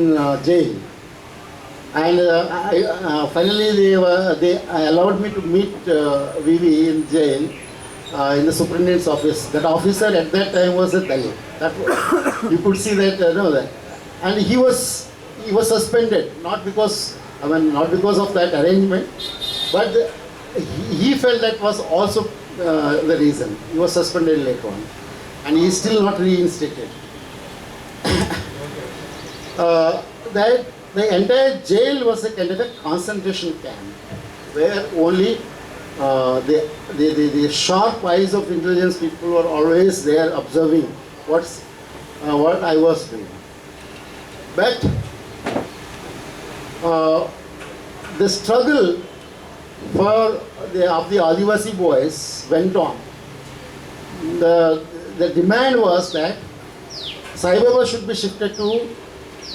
in jail. And finally they allowed me to meet Vivi in jail in the superintendent's office. That officer at that time was a Dalit. You could see that, that. And he was suspended, not because of that arrangement, but he felt that was also the reason. He was suspended later on, and he is still not reinstated. That the entire jail was a kind of a concentration camp, where only the sharp eyes of intelligence people were always there observing what I was doing. But the struggle of the Adivasi boys went on. The demand was that Saibaba should be shifted to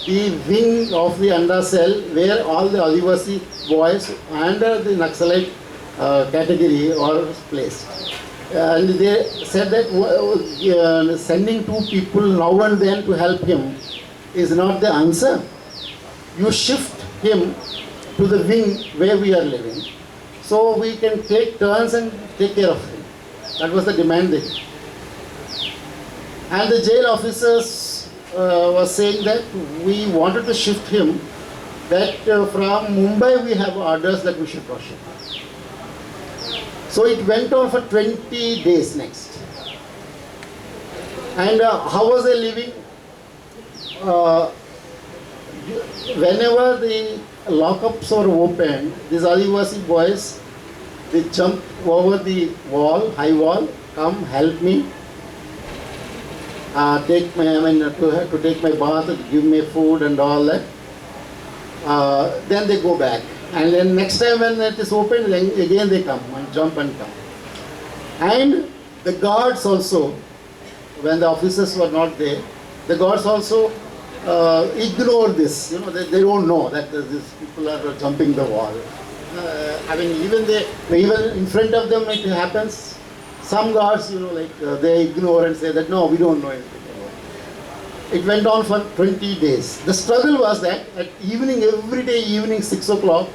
the wing of the under cell where all the Adivasi boys under the Naxalite category are placed. And they said that sending two people now and then to help him is not the answer. You shift him to the wing where we are living, so we can take turns and take care of him. That was the demand they had. And the jail officers was saying that we wanted to shift him, that from Mumbai we have orders that we should rush him. So it went on for 20 days next. And how was I living? Whenever the lockups were opened, these Adivasi boys, they jump over the wall, high wall, come help me, to take my bath, give me food and all that. Then they go back. And then next time when it is opened, then again they come and jump and come. And the guards also, when the officers were not there, the guards also ignore this. They don't know that these people are jumping the wall. Even in front of them it happens. Some guards, they ignore and say that no, we don't know anything about it. It went on for 20 days. The struggle was that at evening, every day evening 6 o'clock,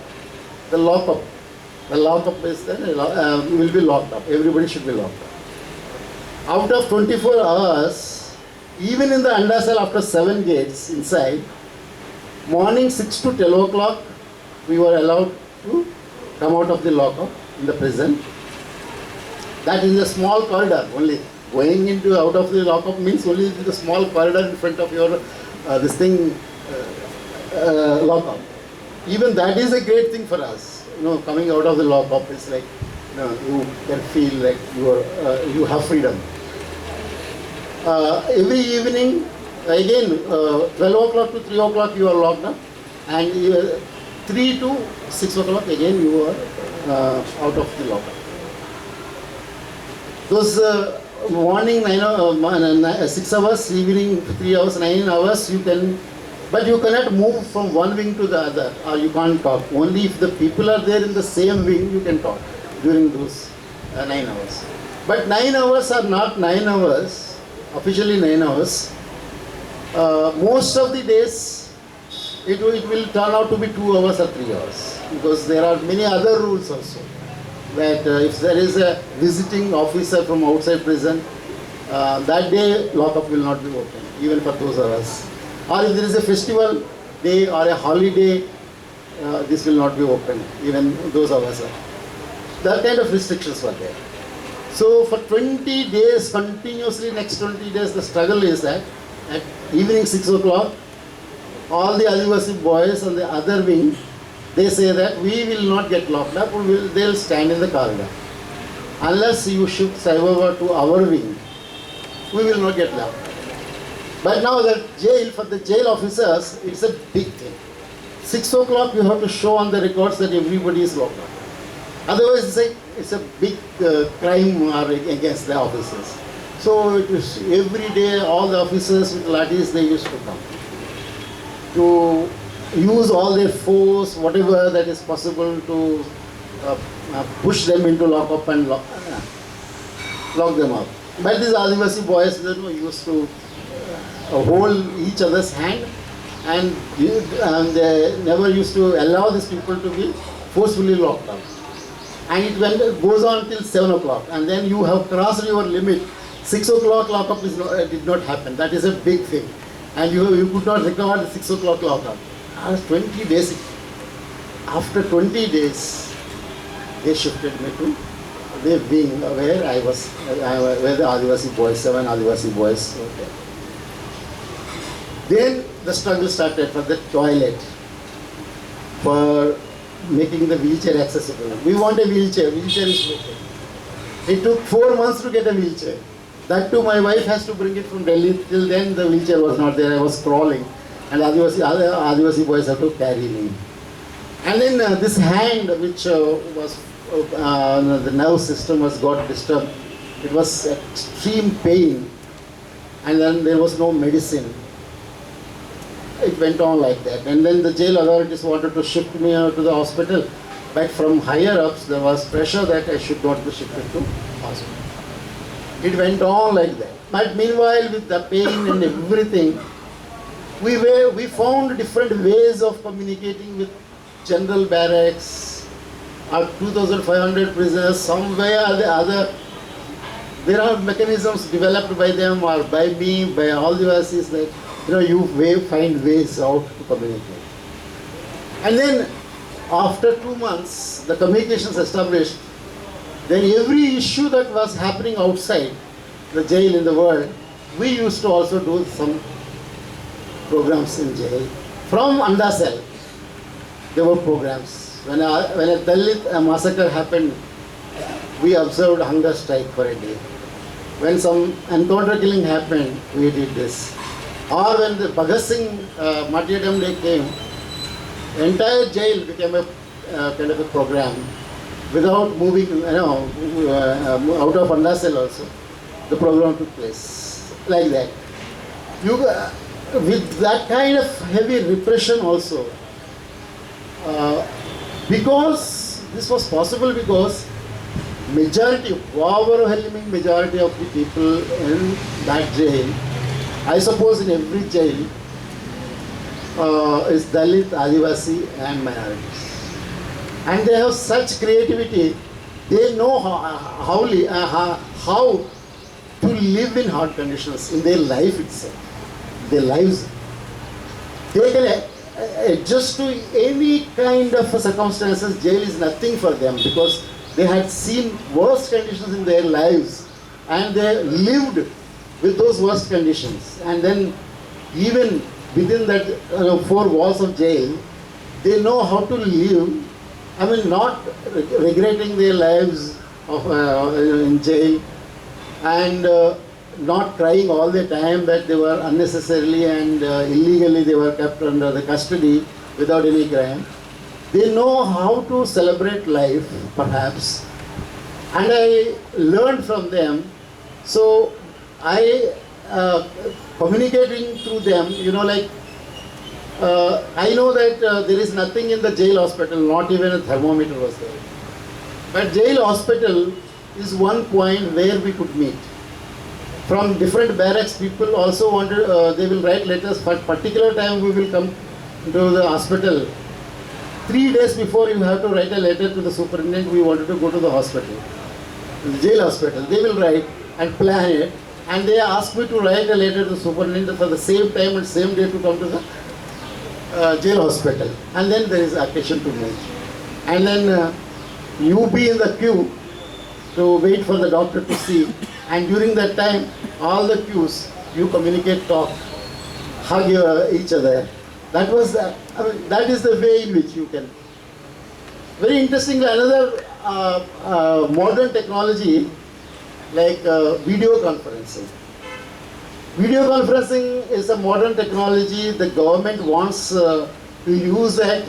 the lockup is there, will be locked up. Everybody should be locked up. Out of 24 hours, even in the undercell after 7 gates inside, morning 6 to 10 o'clock, we were allowed to come out of the lockup in the prison. That is a small corridor only. Going out of the lockup means only the small corridor in front of your lockup. Even that is a great thing for us. Coming out of the lockup is like, you can feel like you have freedom. Every evening, again, 12 o'clock to 3 o'clock you are locked up, and 3 to 6 o'clock again you are out of the lockup. Those morning 6 hours, evening 3 hours, 9 hours, but you cannot move from one wing to the other, or you can't talk. Only if the people are there in the same wing, you can talk during those 9 hours. But 9 hours are not 9 hours, officially 9 hours. Most of the days, it will turn out to be 2 hours or 3 hours, because there are many other rules also. That if there is a visiting officer from outside prison, that day lockup will not be open, even for those hours. Or if there is a festival day or a holiday, this will not be open, even those hours. That kind of restrictions were there. So for 20 days continuously, next 20 days, the struggle is that at evening 6 o'clock, all the Adivasi boys on the other wing, they say that we will not get locked up, they will stand in the corridor. Unless you shift Saibaba to our wing, we will not get locked up. But now for the jail officers, it's a big thing. 6 o'clock you have to show on the records that everybody is locked up. Otherwise it's a big crime against the officers. So it was every day all the officers with lathis, they used to come to use all their force, whatever that is possible, to push them into lockup and lock them up. But these Adivasi boys, used to hold each other's hand and they never used to allow these people to be forcefully locked up. And it goes on till 7 o'clock, and then you have crossed your limit. 6 o'clock lockup did not happen. That is a big thing. And you could not recover the 6 o'clock lockup. 20 days. After 20 days, they shifted me to the wing where I was, where the Adivasi boys, 7 Adivasi boys were there. Then the struggle started for the toilet, for making the wheelchair accessible. We want a wheelchair. Wheelchair is broken. It took 4 months to get a wheelchair. That too, my wife has to bring it from Delhi. Till then, the wheelchair was not there. I was crawling, and Adivasi boys have to carry me. And then this hand, which was the nerve system got disturbed. It was extreme pain, and then there was no medicine. It went on like that, and then the jail authorities wanted to shift me to the hospital, but from higher ups there was pressure that I should not be shifted to hospital. It went on like that. But meanwhile, with the pain and everything, we found different ways of communicating with general barracks, or 2,500 prisoners. Somewhere or the other, there are mechanisms developed by them or by me, by all the Vasis, that you find ways out to communicate. And then after 2 months, the communications established, then every issue that was happening outside the jail in the world, we used to also do some programs in jail. From Andasel, there were programs. When a Dalit massacre happened, we observed hunger strike for a day. When some encounter killing happened, we did this. Or when the Bhagat Singh Martyrdom Day came, the entire jail became a kind of a program. Without moving, out of Andasel also, the program took place like that. With that kind of heavy repression also, because this was possible because overwhelming majority of the people in that jail, I suppose in every jail, is Dalit, Adivasi and minorities. And they have such creativity, they know how to live in hard conditions in their life itself, their lives. They can adjust to any kind of circumstances. Jail is nothing for them because they had seen worst conditions in their lives and they lived with those worst conditions. And then even within that 4 walls of jail, they know how to live. I mean, not regretting their lives in jail and not crying all the time that they were unnecessarily and illegally they were kept under the custody without any crime. They know how to celebrate life, perhaps. And I learned from them. So I, communicating through them, I know that there is nothing in the jail hospital, not even a thermometer was there. But jail hospital is one point where we could meet. From different barracks, people also wanted, they will write letters, but particular time we will come to the hospital. 3 days before you have to write a letter to the superintendent, we wanted to go to the hospital, the jail hospital. They will write and plan it, and they ask me to write a letter to the superintendent for the same time and same day to come to the jail hospital, and then there is occasion to meet. And then you be in the queue to wait for the doctor to see, and during that time, all the queues, you communicate, talk, hug each other. That was that is the way in which you can. Very interestingly, another modern technology like video conferencing. Video conferencing is a modern technology. The government wants to use that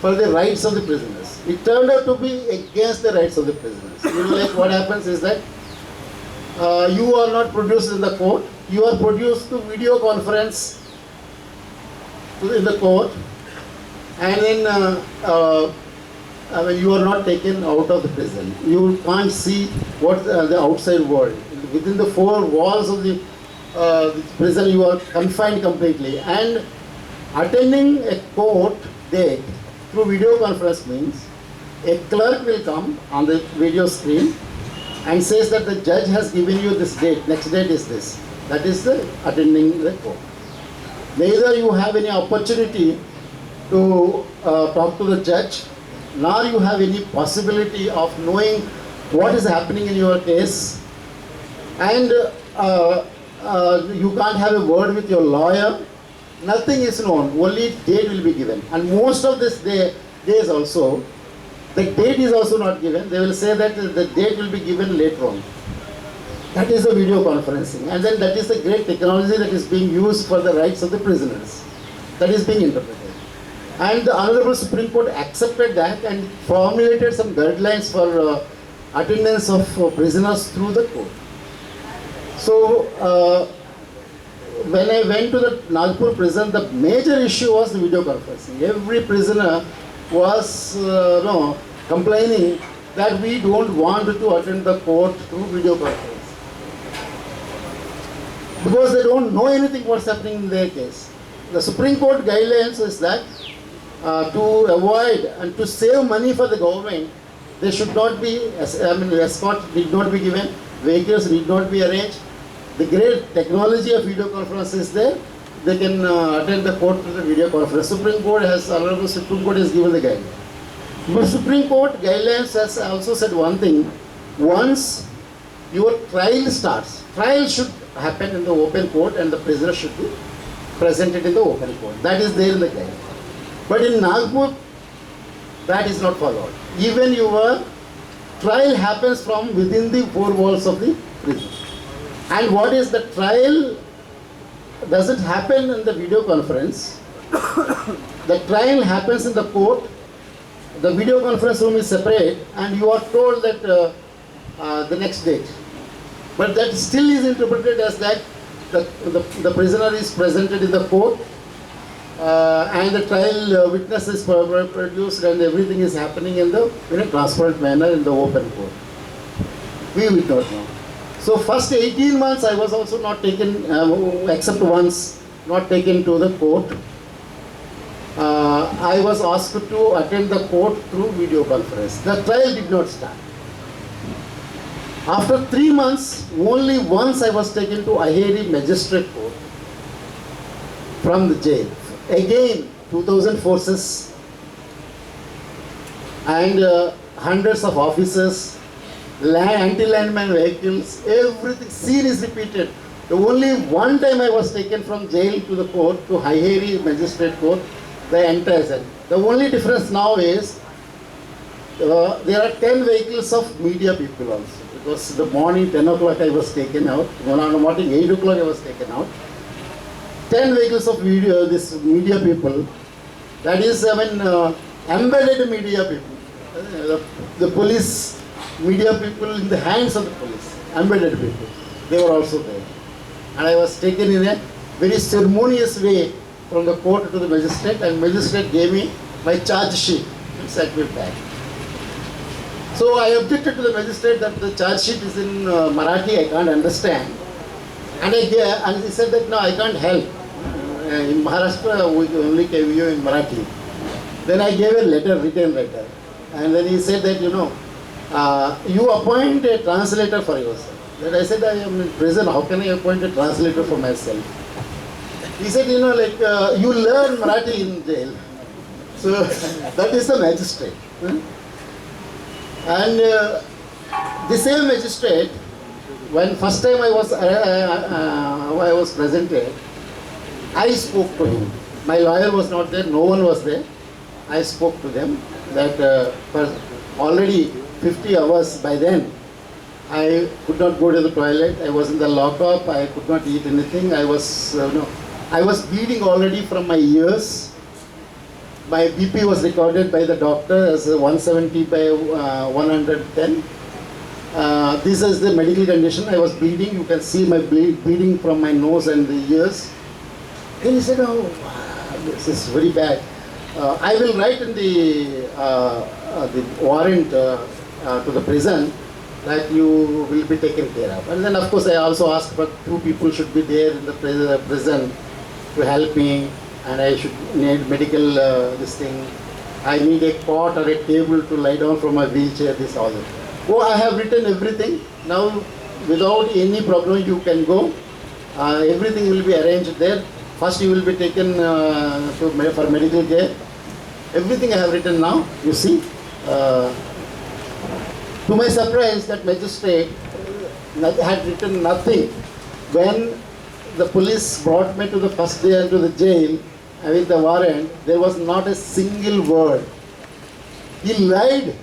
for the rights of the prisoners. It turned out to be against the rights of the prisoners. Like what happens is that you are not produced in the court. You are produced to video conference in the court, and then you are not taken out of the prison. You can't see what the outside world. Within the 4 walls of the prison, you are confined completely. And Attending a court date through video conference means a clerk will come on the video screen and says that the judge has given you this date, next date is this. That is the attending the court. Neither you have any opportunity to talk to the judge, nor you have any possibility of knowing what is happening in your case, and you can't have a word with your lawyer. Nothing is known, only date will be given. And most of this days also, the date is also not given. They will say that the date will be given later on. That is the video conferencing. And then that is the great technology that is being used for the rights of the prisoners. That is being interpreted. And the Honorable Supreme Court accepted that and formulated some guidelines for attendance of prisoners through the court. So, when I went to the Nagpur prison, the major issue was the video conferencing. Every prisoner was complaining that we don't want to attend the court through video conference because they don't know anything what's happening in their case. The Supreme Court guidelines is that to avoid and to save money for the government, they should not be, escort need not be given, vehicles need not be arranged. The great technology of video conference is there. They can attend the court through the video conference. Honorable Supreme Court has given the guidelines. But Supreme Court guidelines has also said one thing. Once your trial starts, trial should happen in the open court and the prisoner should be presented in the open court. That is there in the guidelines. But in Nagpur, that is not followed. Even your trial happens from within the four walls of the prison. And what is the trial doesn't happen in the video conference. The trial happens in the court. The video conference room is separate and you are told that the next date. But that still is interpreted as that the prisoner is presented in the court and the trial witness is produced and everything is happening in a transparent manner in the open court. We will not know. So first 18 months I was also not taken, except once, not taken to the court. I was asked to attend the court through video conference. The trial did not start. After 3 months, only once I was taken to Aheri Magistrate Court from the jail. Again, 2,000 forces and hundreds of officers, anti-landman vehicles, everything, scene is repeated. The only one time I was taken from jail to the court, to Aheri Magistrate Court, the entire set. The only difference now is there are 10 vehicles of media people also. Because the morning 10 o'clock I was taken out, on the morning 8 o'clock I was taken out. 10 vehicles of media people, that is embedded media people. The police, media people in the hands of the police, embedded people, they were also there. And I was taken in a very ceremonious way from the court to the magistrate, and magistrate gave me my charge sheet and sent me back. So I objected to the magistrate that the charge sheet is in Marathi, I can't understand. And he said that no, I can't help. In Maharashtra, we only give you in Marathi. Then I gave a letter, written letter. And then he said that, you appoint a translator for yourself. Then I said, I am in prison, how can I appoint a translator for myself? He said, you learn Marathi in jail. So that is the magistrate. And the same magistrate, when first time I was presented, I spoke to him. My lawyer was not there, no one was there. I spoke to them that for already 50 hours by then, I could not go to the toilet. I was in the lockup. I could not eat anything. I was bleeding already from my ears. My BP was recorded by the doctor as 170 by 110. This is the medical condition. I was bleeding. You can see my bleeding from my nose and the ears. And he said, oh, this is very bad. I will write in the warrant to the prison that you will be taken care of. And then of course I also asked for 2 people should be there in the prison to help me. and I should need medical this thing. I need a cot or a table to lie down from my wheelchair, this all that. Oh, I have written everything. Now, without any problem, you can go. Everything will be arranged there. First, you will be taken for medical care. Everything I have written now, you see. To my surprise, that magistrate had written nothing. When the police brought me to the first day into the jail with the warrant, there was not a single word. He lied,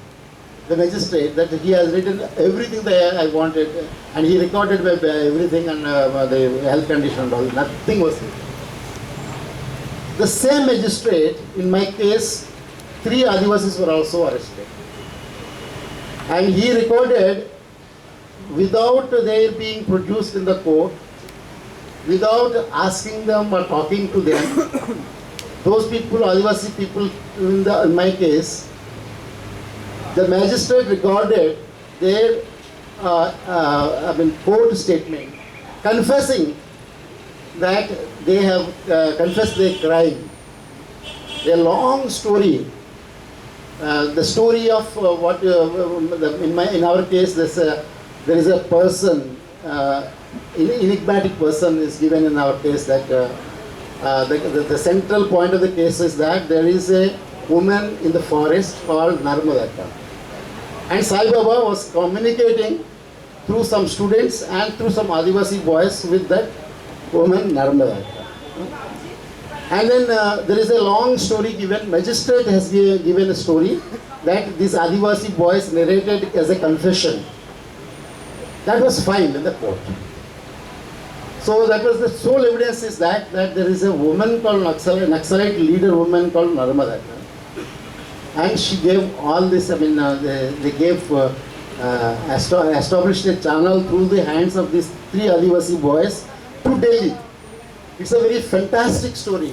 the magistrate, that he has written everything that I wanted, and he recorded everything and the health condition and all. Nothing was written. The same magistrate, in my case, 3 Adivasis were also arrested. And he recorded, without their being produced in the court, without asking them or talking to them, those people, Adivasi people in my case, the magistrate recorded their court statement confessing that they have confessed their crime. A long story. The story of what in our case there is a person, enigmatic person is given in our case, that the central point of the case is that there is a woman in the forest called Narmadaka, and Saibaba was communicating through some students and through some Adivasi boys with that woman Narmadaka. And then there is a long story given. Magistrate has given a story that these Adivasi boys narrated as a confession. That was fine in the court. So that was the sole evidence is that there is a woman called Naxalite leader woman called Narmadaka. And she gave all this, they gave, established a channel through the hands of these 3 Adivasi boys to Delhi. It's a very fantastic story.